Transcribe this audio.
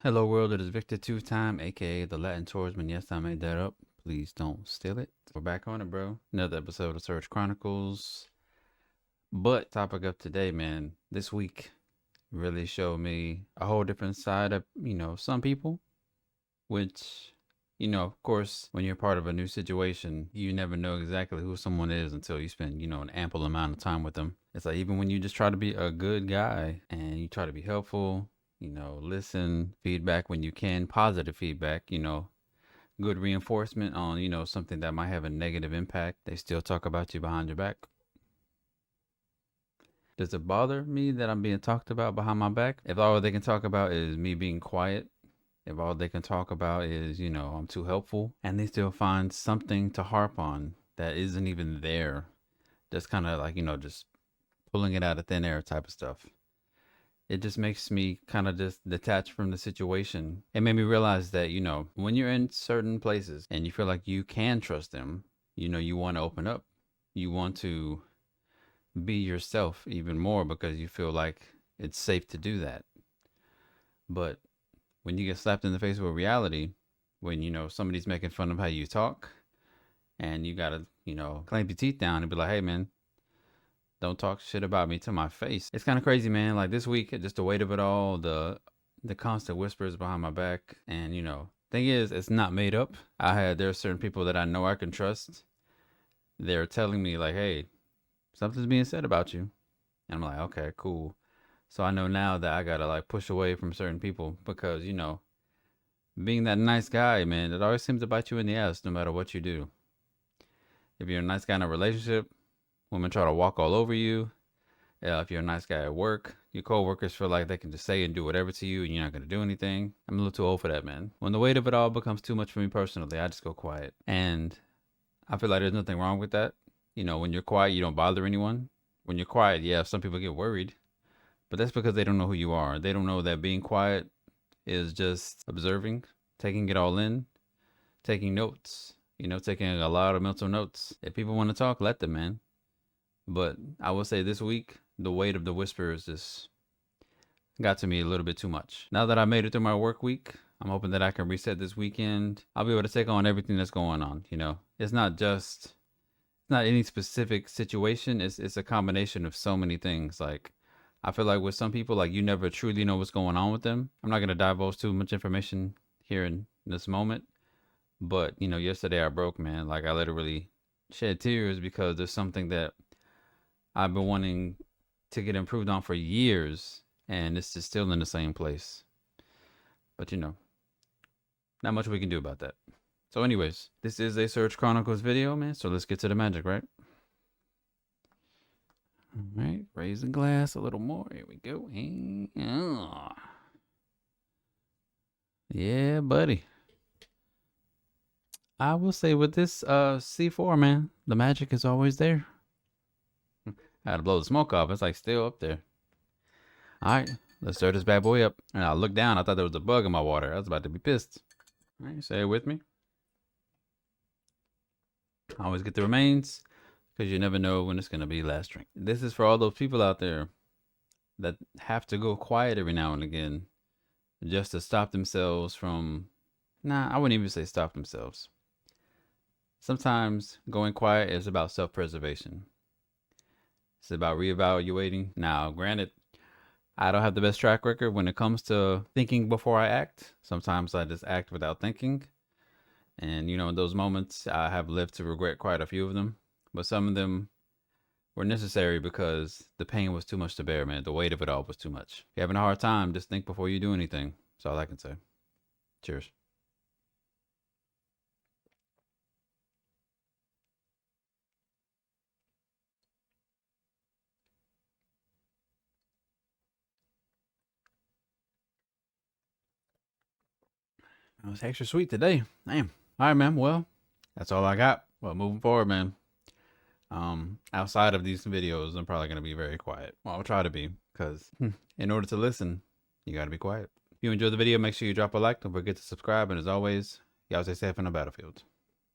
Hello world, it is Victor Two Time, aka the Latin Tourisman. Yes, I made that up. Please don't steal it. We're back on it, bro. Another episode of Search Chronicles. But topic of today, man, this week really showed me a whole different side of, some people, which, of course, when you're part of a new situation, you never know exactly who someone is until you spend, an ample amount of time with them. It's like even when you just try to be a good guy and you try to be helpful, listen, feedback when you can, positive feedback, good reinforcement on, something that might have a negative impact. They still talk about you behind your back. Does it bother me that I'm being talked about behind my back? If all they can talk about is me being quiet, if all they can talk about is, I'm too helpful, and they still find something to harp on that isn't even there, just kind of like, just pulling it out of thin air type of stuff. It just makes me kind of just detach from the situation. It made me realize that, when you're in certain places and you feel like you can trust them, you want to open up. You want to be yourself even more because you feel like it's safe to do that. But when you get slapped in the face with reality, when, somebody's making fun of how you talk and you got to, clamp your teeth down and be like, hey, man, don't talk shit about me to my face. It's kind of crazy, man. Like this week, just the weight of it all, the constant whispers behind my back, and thing is, it's not made up. There are certain people that I know I can trust. They're telling me like, hey, something's being said about you, and I'm like, okay, cool. So I know now that I gotta like push away from certain people because being that nice guy, man, it always seems to bite you in the ass no matter what you do. If you're a nice guy in a relationship, women try to walk all over you. If you're a nice guy at work, your coworkers feel like they can just say and do whatever to you and you're not going to do anything. I'm a little too old for that, man. When the weight of it all becomes too much for me personally, I just go quiet. And I feel like there's nothing wrong with that. When you're quiet, you don't bother anyone. When you're quiet, yeah, some people get worried. But that's because they don't know who you are. They don't know that being quiet is just observing, taking it all in, taking notes, taking a lot of mental notes. If people want to talk, let them, man. But I will say this week, the weight of the whispers just got to me a little bit too much. Now that I made it through my work week, I'm hoping that I can reset this weekend. I'll be able to take on everything that's going on. It's not any specific situation. It's a combination of so many things. Like I feel like with some people, like you never truly know what's going on with them. I'm not gonna divulge too much information here in this moment. But yesterday I broke, man. Like I literally shed tears because there's something that I've been wanting to get improved on for years, and it's just still in the same place. But not much we can do about that. So, anyways, this is a Search Chronicles video, man. So let's get to the magic, right? All right, raise the glass a little more. Here we go. Yeah, buddy. I will say with this C4, man, the magic is always there. I had to blow the smoke off. It's like still up there. All right, let's stir this bad boy up. And I looked down. I thought there was a bug in my water. I was about to be pissed. All right, say it with me. Always get the remains because you never know when it's going to be last drink. This is for all those people out there that have to go quiet every now and again just to stop themselves from... I wouldn't even say stop themselves. Sometimes going quiet is about self-preservation. It's about reevaluating. Now, granted, I don't have the best track record when it comes to thinking before I act. Sometimes I just act without thinking. And, in those moments, I have lived to regret quite a few of them. But some of them were necessary because the pain was too much to bear, man. The weight of it all was too much. If you're having a hard time, just think before you do anything. That's all I can say. Cheers. It was extra sweet today. Damn. All right, man. Well, that's all I got. Well, moving forward, man. Outside of these videos, I'm probably gonna be very quiet. Well, I'll try to be, because in order to listen, you gotta be quiet. If you enjoyed the video, make sure you drop a like. Don't forget to subscribe, and as always, y'all stay safe on the battlefield.